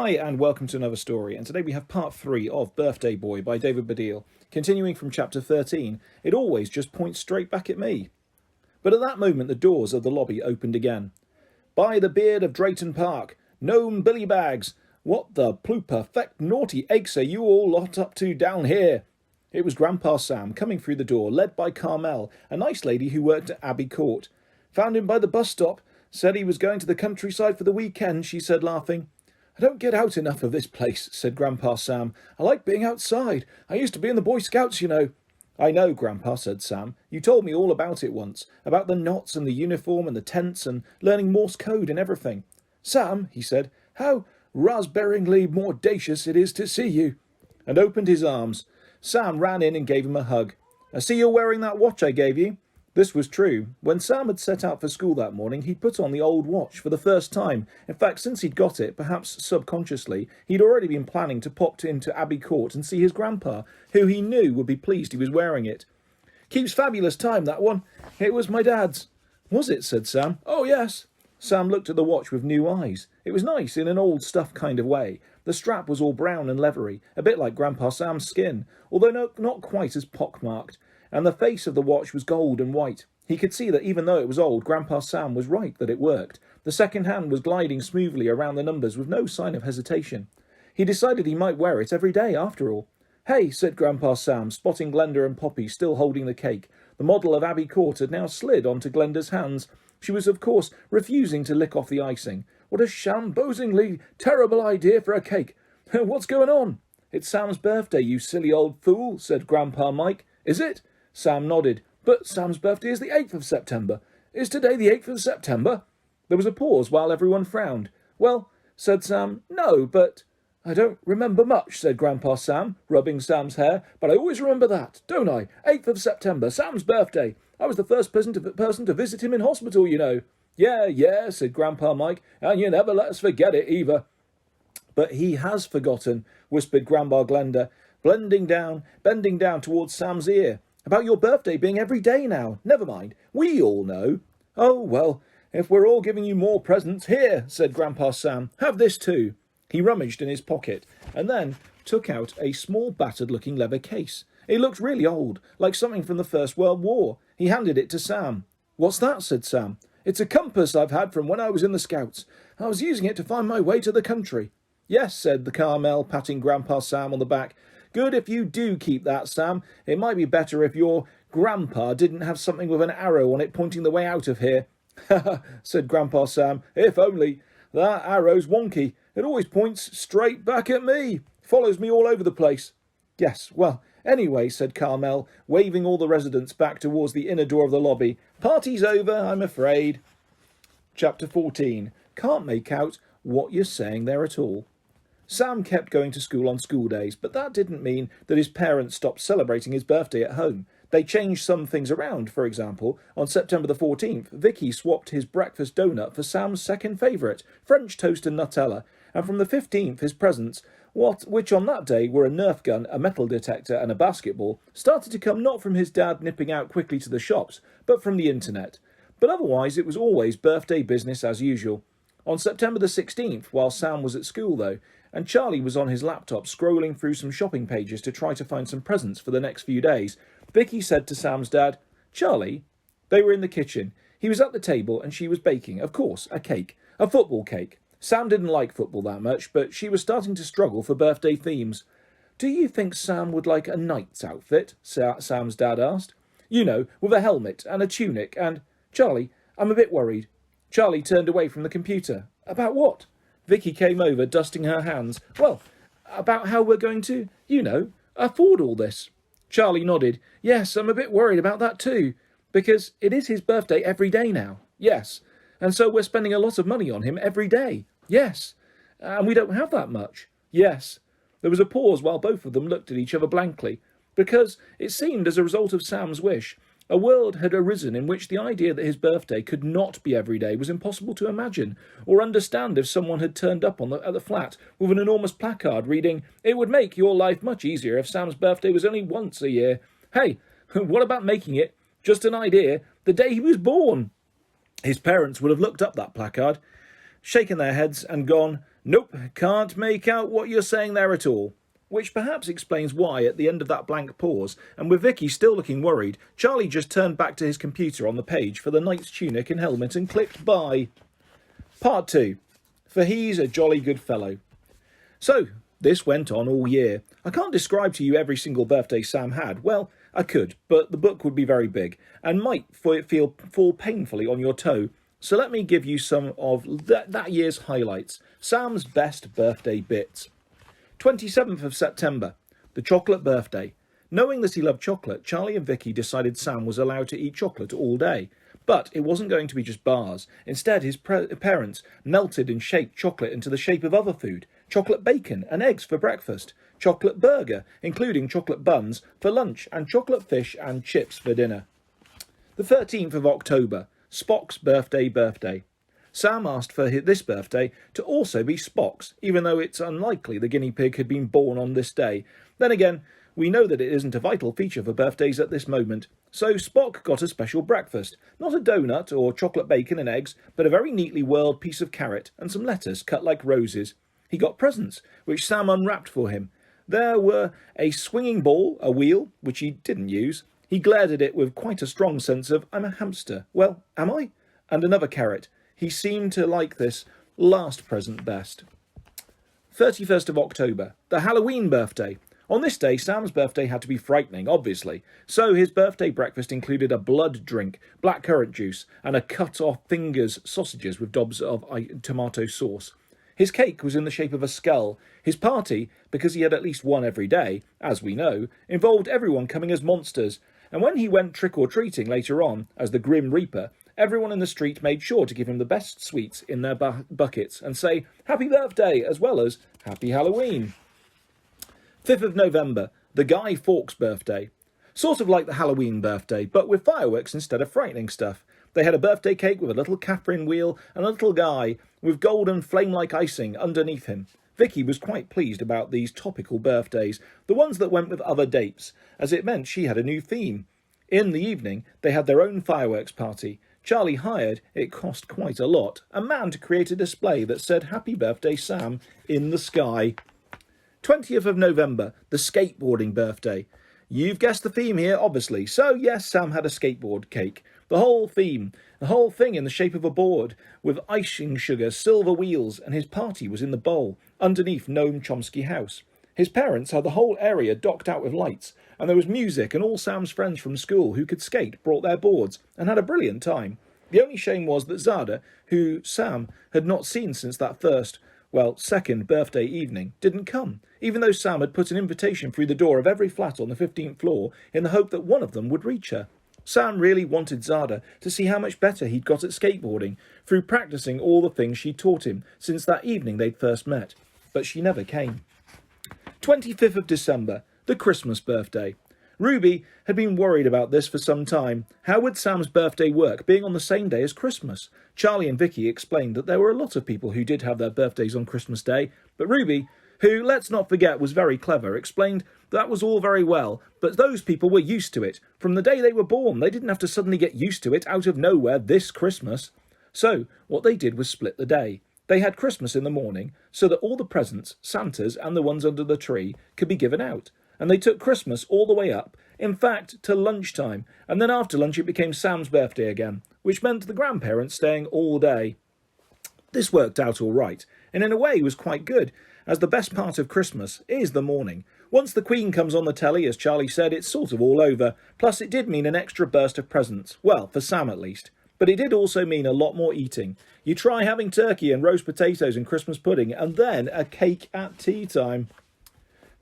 Hi and welcome to another story, and today we have part 3 of Birthday Boy by David Baddiel. Continuing from chapter 13, it always just points straight back at me. But at that moment the doors of the lobby opened again. By the beard of Drayton Park, gnome Billy Bags, what the pluperfect naughty eggs are you all lot up to down here? It was Grandpa Sam coming through the door, led by Carmel, a nice lady who worked at Abbey Court. Found him by the bus stop, said he was going to the countryside for the weekend, she said, laughing. I don't get out enough of this place, said Grandpa Sam. I like being outside. I used to be in the Boy Scouts, you know. I know, Grandpa, said Sam. You told me all about it once, about the knots and the uniform and the tents and learning Morse code and everything. Sam, he said, how raspberryingly mordacious it is to see you, and opened his arms. Sam ran in and gave him a hug. I see you're wearing that watch I gave you. This was true. When Sam had set out for school that morning, he'd put on the old watch for the first time. In fact, since he'd got it, perhaps subconsciously, he'd already been planning to pop into Abbey Court and see his grandpa, who he knew would be pleased he was wearing it. Keeps fabulous time, that one. It was my dad's. Was it? Said Sam. Oh, yes. Sam looked at the watch with new eyes. It was nice in an old stuff kind of way. The strap was all brown and leathery, a bit like Grandpa Sam's skin, although not quite as pockmarked. And the face of the watch was gold and white. He could see that even though it was old, Grandpa Sam was right that it worked. The second hand was gliding smoothly around the numbers with no sign of hesitation. He decided he might wear it every day after all. Hey, said Grandpa Sam, spotting Glenda and Poppy still holding the cake. The model of Abbey Court had now slid onto Glenda's hands. She was, of course, refusing to lick off the icing. What a shambosingly terrible idea for a cake. What's going on? It's Sam's birthday, you silly old fool, said Grandpa Mike. Is it? Sam nodded. But Sam's birthday is the 8th of September. Is today the 8th of September? There was a pause while everyone frowned. Well, said Sam, no, but... I don't remember much, said Grandpa Sam, rubbing Sam's hair, but I always remember that, don't I? 8th of September, Sam's birthday. I was the first person to visit him in hospital, you know. Yeah, said Grandpa Mike, and you never let us forget it either. But he has forgotten, whispered Grandma Glenda, bending down towards Sam's ear. About your birthday being every day now. Never mind. We all know. Oh, well, if we're all giving you more presents, here, said Grandpa Sam. Have this too. He rummaged in his pocket and then took out a small battered-looking leather case. It looked really old, like something from the First World War. He handed it to Sam. What's that? Said Sam. It's a compass I've had from when I was in the Scouts. I was using it to find my way to the country. Yes, said the Carmel, patting Grandpa Sam on the back. Good if you do keep that, Sam. It might be better if your grandpa didn't have something with an arrow on it pointing the way out of here. Ha, said Grandpa Sam. If only. That arrow's wonky. It always points straight back at me. Follows me all over the place. Yes, well, anyway, said Carmel, waving all the residents back towards the inner door of the lobby. Party's over, I'm afraid. Chapter 14. Can't make out what you're saying there at all. Sam kept going to school on school days, but that didn't mean that his parents stopped celebrating his birthday at home. They changed some things around. For example, on September the 14th, Vicky swapped his breakfast donut for Sam's second favourite, French toast and Nutella, and from the 15th his presents, which on that day were a Nerf gun, a metal detector and a basketball, started to come not from his dad nipping out quickly to the shops, but from the internet. But otherwise it was always birthday business as usual. On September the 16th, while Sam was at school though, and Charlie was on his laptop scrolling through some shopping pages to try to find some presents for the next few days, Vicky said to Sam's dad, Charlie? They were in the kitchen. He was at the table and she was baking, of course, a cake, a football cake. Sam didn't like football that much, but she was starting to struggle for birthday themes. Do you think Sam would like a knight's outfit? Sam's dad asked. You know, with a helmet and a tunic and... Charlie, I'm a bit worried. Charlie turned away from the computer. About what? Vicky came over, dusting her hands. Well, about how we're going to, afford all this. Charlie nodded. Yes, I'm a bit worried about that too, because it is his birthday every day now. Yes, and so we're spending a lot of money on him every day. Yes, and we don't have that much. Yes. There was a pause while both of them looked at each other blankly, because it seemed as a result of Sam's wish, a world had arisen in which the idea that his birthday could not be every day was impossible to imagine, or understand if someone had turned up at the flat with an enormous placard reading, "It would make your life much easier if Sam's birthday was only once a year. Hey, what about making it, just an idea, the day he was born?" His parents would have looked up that placard, shaken their heads and gone, Nope, can't make out what you're saying there at all. Which perhaps explains why, at the end of that blank pause, and with Vicky still looking worried, Charlie just turned back to his computer on the page for the knight's tunic and helmet and clicked buy. Part 2. For he's a jolly good fellow. So, this went on all year. I can't describe to you every single birthday Sam had. Well, I could, but the book would be very big, and might fall painfully on your toe. So let me give you some of that year's highlights. Sam's best birthday bits. 27th of September, the chocolate birthday. Knowing that he loved chocolate, Charlie and Vicky decided Sam was allowed to eat chocolate all day. But it wasn't going to be just bars. Instead, his parents melted and shaped chocolate into the shape of other food. Chocolate bacon and eggs for breakfast. Chocolate burger, including chocolate buns, for lunch, and chocolate fish and chips for dinner. The 13th of October, Spock's birthday. Sam asked for this birthday to also be Spock's, even though it's unlikely the guinea pig had been born on this day. Then again, we know that it isn't a vital feature for birthdays at this moment. So Spock got a special breakfast. Not a donut or chocolate bacon and eggs, but a very neatly whirled piece of carrot and some lettuce cut like roses. He got presents, which Sam unwrapped for him. There were a swinging ball, a wheel, which he didn't use. He glared at it with quite a strong sense of, I'm a hamster. Well, am I? And another carrot. He seemed to like this last present best. 31st of October, the Halloween birthday. On this day, Sam's birthday had to be frightening, obviously. So his birthday breakfast included a blood drink, blackcurrant juice, and a cut-off fingers sausages with dobs of tomato sauce. His cake was in the shape of a skull. His party, because he had at least one every day, as we know, involved everyone coming as monsters. And when he went trick-or-treating later on, as the Grim Reaper, everyone in the street made sure to give him the best sweets in their buckets and say, Happy Birthday, as well as Happy Halloween. 5th of November, the Guy Fawkes birthday. Sort of like the Halloween birthday, but with fireworks instead of frightening stuff. They had a birthday cake with a little Catherine wheel and a little guy with golden flame-like icing underneath him. Vicky was quite pleased about these topical birthdays, the ones that went with other dates, as it meant she had a new theme. In the evening, they had their own fireworks party. Charlie hired, it cost quite a lot, a man to create a display that said Happy Birthday Sam in the sky. 20th of November, the skateboarding birthday. You've guessed the theme here, obviously. So yes, Sam had a skateboard cake. The whole thing in the shape of a board, with icing sugar, silver wheels, and his party was in the bowl, underneath Noam Chomsky House. His parents had the whole area docked out with lights, and there was music, and all Sam's friends from school who could skate brought their boards, and had a brilliant time. The only shame was that Zada, who Sam had not seen since that second birthday evening, didn't come, even though Sam had put an invitation through the door of every flat on the 15th floor in the hope that one of them would reach her. Sam really wanted Zada to see how much better he'd got at skateboarding through practicing all the things she'd taught him since that evening they'd first met. But she never came. 25th of December, the Christmas birthday. Ruby had been worried about this for some time. How would Sam's birthday work, being on the same day as Christmas? Charlie and Vicky explained that there were a lot of people who did have their birthdays on Christmas Day, but Ruby, who, let's not forget, was very clever, explained that was all very well, but those people were used to it. From the day they were born, they didn't have to suddenly get used to it out of nowhere this Christmas. So, what they did was split the day. They had Christmas in the morning, so that all the presents, Santa's and the ones under the tree, could be given out. And they took Christmas all the way up, in fact, to lunchtime, and then after lunch it became Sam's birthday again, which meant the grandparents staying all day. This worked out all right, and in a way was quite good, as the best part of Christmas is the morning. Once the Queen comes on the telly, as Charlie said, it's sort of all over. Plus, it did mean an extra burst of presents. Well, for Sam at least. But it did also mean a lot more eating. You try having turkey and roast potatoes and Christmas pudding, and then a cake at tea time.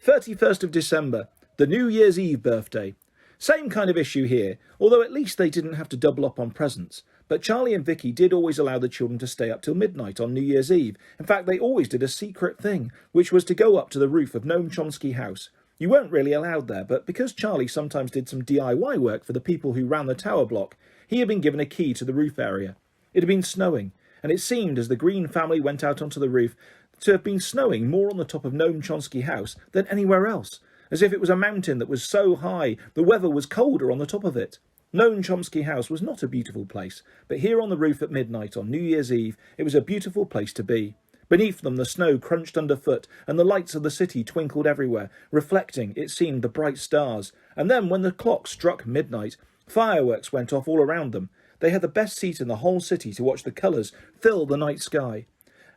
31st of December, the New Year's Eve birthday. Same kind of issue here, although at least they didn't have to double up on presents. But Charlie and Vicky did always allow the children to stay up till midnight on New Year's Eve. In fact, they always did a secret thing, which was to go up to the roof of Noam Chomsky House. You weren't really allowed there, but because Charlie sometimes did some DIY work for the people who ran the tower block, he had been given a key to the roof area. It had been snowing, and it seemed as the Green family went out onto the roof to have been snowing more on the top of Noam Chomsky House than anywhere else, as if it was a mountain that was so high the weather was colder on the top of it. Noam Chomsky House was not a beautiful place, but here on the roof at midnight on New Year's Eve, it was a beautiful place to be. Beneath them the snow crunched underfoot, and the lights of the city twinkled everywhere, reflecting, it seemed, the bright stars. And then, when the clock struck midnight, fireworks went off all around them. They had the best seat in the whole city to watch the colours fill the night sky.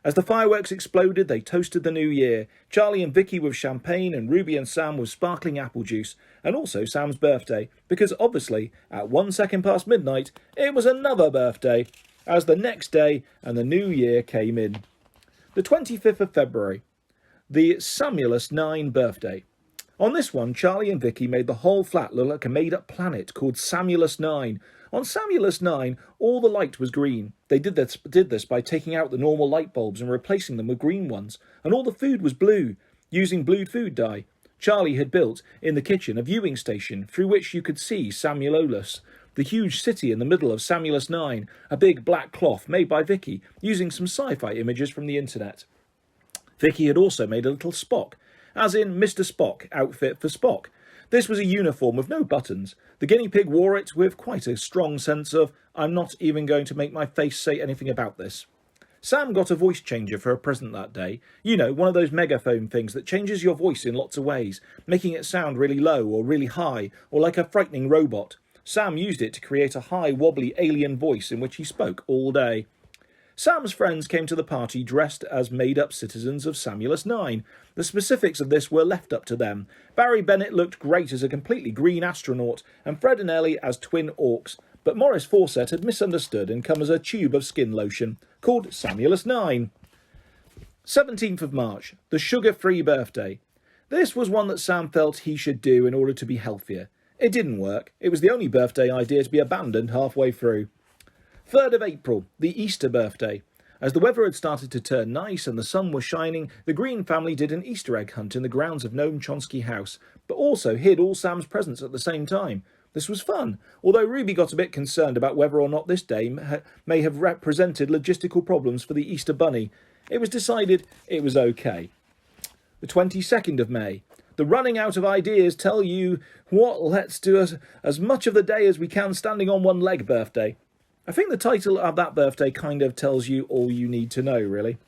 As the fireworks exploded, they toasted the new year. Charlie and Vicky with champagne, and Ruby and Sam with sparkling apple juice, and also Sam's birthday, because obviously, at 1 second past midnight, it was another birthday, as the next day and the new year came in. The 25th of February, the Samulus 9 birthday. On this one, Charlie and Vicky made the whole flat look like a made-up planet called Samulus 9. On Samulus 9, all the light was green. They did this by taking out the normal light bulbs and replacing them with green ones. And all the food was blue, using blue food dye. Charlie had built, in the kitchen, a viewing station through which you could see Samulolus, the huge city in the middle of Samulus 9, a big black cloth made by Vicky, using some sci-fi images from the internet. Vicky had also made a little Spock, as in Mr. Spock outfit for Spock. This was a uniform with no buttons. The guinea pig wore it with quite a strong sense of, I'm not even going to make my face say anything about this. Sam got a voice changer for a present that day. You know, one of those megaphone things that changes your voice in lots of ways, making it sound really low or really high, or like a frightening robot. Sam used it to create a high, wobbly alien voice in which he spoke all day. Sam's friends came to the party dressed as made-up citizens of Samulus 9. The specifics of this were left up to them. Barry Bennett looked great as a completely green astronaut, and Fred and Ellie as twin orcs, but Morris Fawcett had misunderstood and come as a tube of skin lotion, called Samulus 9. 17th of March, the sugar-free birthday. This was one that Sam felt he should do in order to be healthier. It didn't work. It was the only birthday idea to be abandoned halfway through. 3rd of April, the Easter birthday. As the weather had started to turn nice and the sun was shining, the Green family did an Easter egg hunt in the grounds of Noam Chomsky House, but also hid all Sam's presents at the same time. This was fun, although Ruby got a bit concerned about whether or not this day may have represented logistical problems for the Easter Bunny. It was decided it was okay. The 22nd of May. The running out of ideas tell you what, let's do as much of the day as we can standing on one leg birthday. I think the title of that birthday kind of tells you all you need to know, really.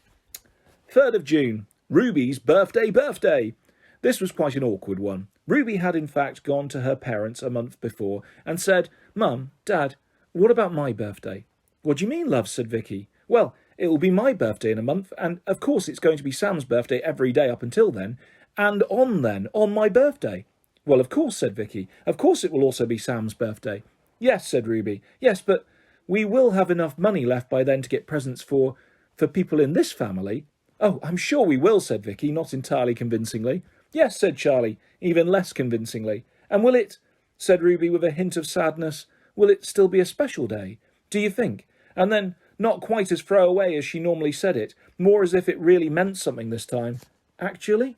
3rd of June, Ruby's birthday. This was quite an awkward one. Ruby had in fact gone to her parents a month before and said, Mum, Dad, what about my birthday? What do you mean, love, said Vicky. Well, it will be my birthday in a month, and of course it's going to be Sam's birthday every day up until then, and on my birthday. Well, of course, said Vicky. Of course it will also be Sam's birthday. Yes, said Ruby. Yes, but we will have enough money left by then to get presents for people in this family. Oh, I'm sure we will, said Vicky, not entirely convincingly. Yes, said Charlie, even less convincingly. And will it, said Ruby with a hint of sadness, will it still be a special day? Do you think? And then, not quite as throwaway as she normally said it, more as if it really meant something this time. Actually?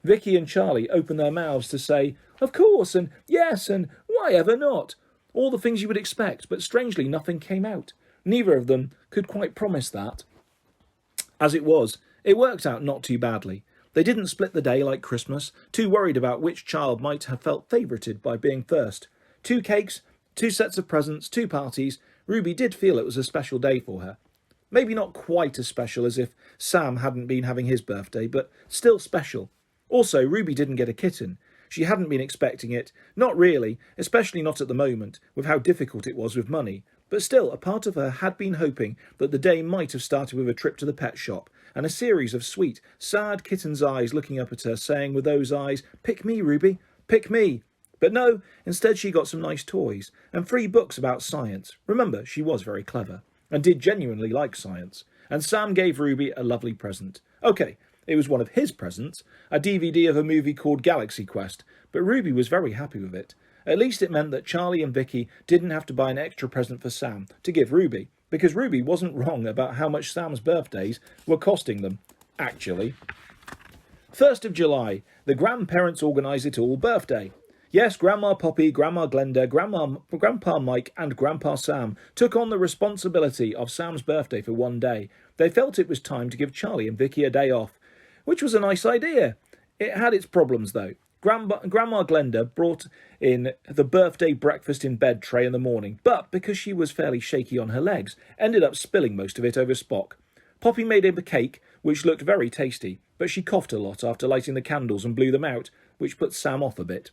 Vicky and Charlie opened their mouths to say, of course, and yes, and why ever not? All the things you would expect, but strangely nothing came out. Neither of them could quite promise that. As it was, it worked out not too badly. They didn't split the day like Christmas, too worried about which child might have felt favourited by being first. 2 cakes, 2 sets of presents, 2 parties. Ruby did feel it was a special day for her. Maybe not quite as special as if Sam hadn't been having his birthday, but still special. Also, Ruby didn't get a kitten. She hadn't been expecting it, not really, especially not at the moment, with how difficult it was with money. But still, a part of her had been hoping that the day might have started with a trip to the pet shop, and a series of sweet, sad kitten's eyes looking up at her, saying with those eyes, pick me, Ruby, pick me. But no, instead she got some nice toys, and 3 books about science. Remember, she was very clever, and did genuinely like science. And Sam gave Ruby a lovely present. Okay, it was one of his presents, a DVD of a movie called Galaxy Quest, but Ruby was very happy with it. At least it meant that Charlie and Vicky didn't have to buy an extra present for Sam to give Ruby, because Ruby wasn't wrong about how much Sam's birthdays were costing them, actually. 1st of July, the grandparents organise it all birthday. Yes, Grandma Poppy, Grandma Glenda, Grandpa Mike and Grandpa Sam took on the responsibility of Sam's birthday for one day. They felt it was time to give Charlie and Vicky a day off, which was a nice idea. It had its problems, though. Grandma Glenda brought in the birthday breakfast in bed tray in the morning, but because she was fairly shaky on her legs, ended up spilling most of it over Spock. Poppy made him a cake, which looked very tasty, but she coughed a lot after lighting the candles and blew them out, which put Sam off a bit.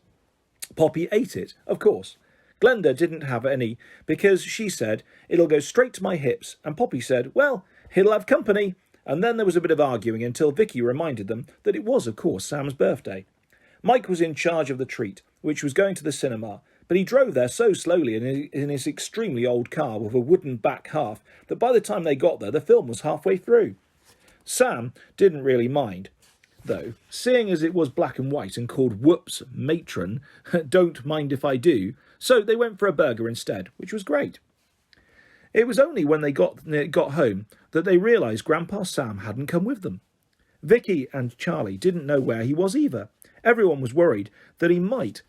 Poppy ate it, of course. Glenda didn't have any, because she said, "It'll go straight to my hips," and Poppy said, "Well, he'll have company." And then there was a bit of arguing until Vicky reminded them that it was, of course, Sam's birthday. Mike was in charge of the treat, which was going to the cinema, but he drove there so slowly in his extremely old car with a wooden back half that by the time they got there, the film was halfway through. Sam didn't really mind, though, seeing as it was black and white and called Whoops Matron, Don't Mind If I Do, so they went for a burger instead, which was great. It was only when they got home that they realised Grandpa Sam hadn't come with them. Vicky and Charlie didn't know where he was either. Everyone was worried that he might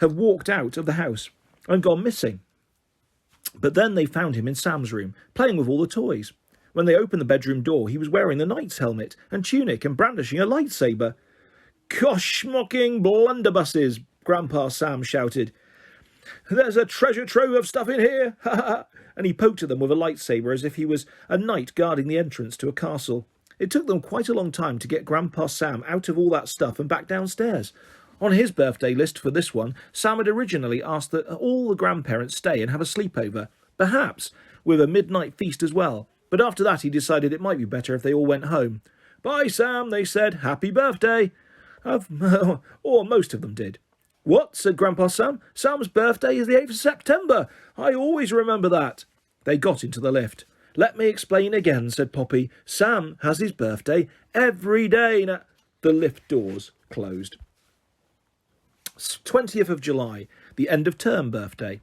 have walked out of the house and gone missing. But then they found him in Sam's room, playing with all the toys. When they opened the bedroom door, he was wearing the knight's helmet and tunic and brandishing a lightsaber. "Gosh-mocking blunderbusses!" Grandpa Sam shouted. "There's a treasure trove of stuff in here! Ha ha!" And he poked at them with a lightsaber as if he was a knight guarding the entrance to a castle. It took them quite a long time to get Grandpa Sam out of all that stuff and back downstairs. On his birthday list for this one, Sam had originally asked that all the grandparents stay and have a sleepover, perhaps with a midnight feast as well. But after that he decided it might be better if they all went home. "Bye, Sam," they said. "Happy birthday." Or most of them did. "What?" said Grandpa Sam. "Sam's birthday is the 8th of September. I always remember that." They got into the lift. "Let me explain again," said Poppy. "Sam has his birthday every day now." The lift doors closed. 20th of July, the end of term birthday.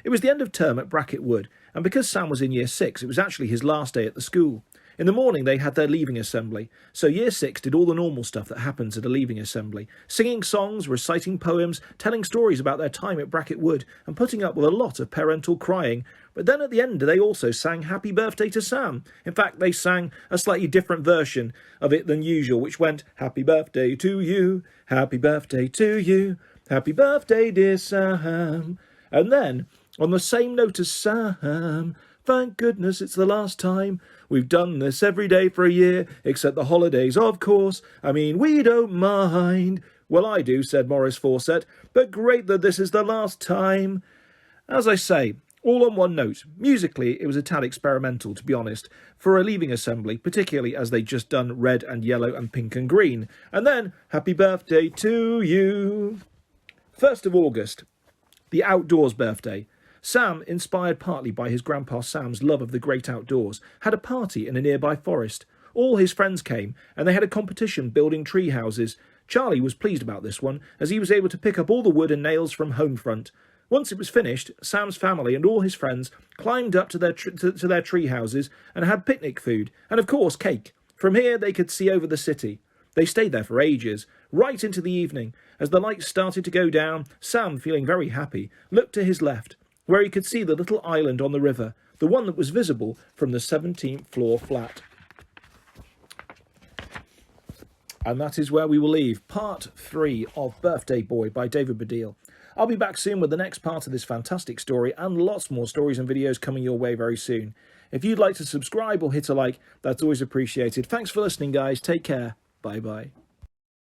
It was the end of term at Bracket Wood, and because Sam was in Year 6, it was actually his last day at the school. In the morning they had their leaving assembly, so Year 6 did all the normal stuff that happens at a leaving assembly, singing songs, reciting poems, telling stories about their time at Bracket Wood, and putting up with a lot of parental crying. But then at the end they also sang Happy Birthday to Sam. In fact, they sang a slightly different version of it than usual, which went, "Happy birthday to you, happy birthday to you, happy birthday dear Sam." And then, on the same note as Sam, "Thank goodness it's the last time. We've done this every day for a year, except the holidays, of course. I mean, we don't mind." "Well, I do," said Morris Fawcett, "but great that this is the last time." As I say, all on one note. Musically, it was a tad experimental, to be honest, for a leaving assembly, particularly as they'd just done red and yellow and pink and green. And then, "Happy birthday to you." 1st of August, the outdoors birthday. Sam, inspired partly by his Grandpa Sam's love of the great outdoors, had a party in a nearby forest. All his friends came, and they had a competition building tree houses. Charlie was pleased about this one, as he was able to pick up all the wood and nails from home front. Once it was finished, Sam's family and all his friends climbed up to their tree houses and had picnic food, and of course cake. From here they could see over the city. They stayed there for ages, right into the evening. As the lights started to go down, Sam, feeling very happy, looked to his left, where he could see the little island on the river, the one that was visible from the 17th floor flat. And that is where we will leave part 3 of Birthday Boy by David Baddiel. I'll be back soon with the next part of this fantastic story and lots more stories and videos coming your way very soon. If you'd like to subscribe or hit a like, that's always appreciated. Thanks for listening, guys. Take care. Bye-bye.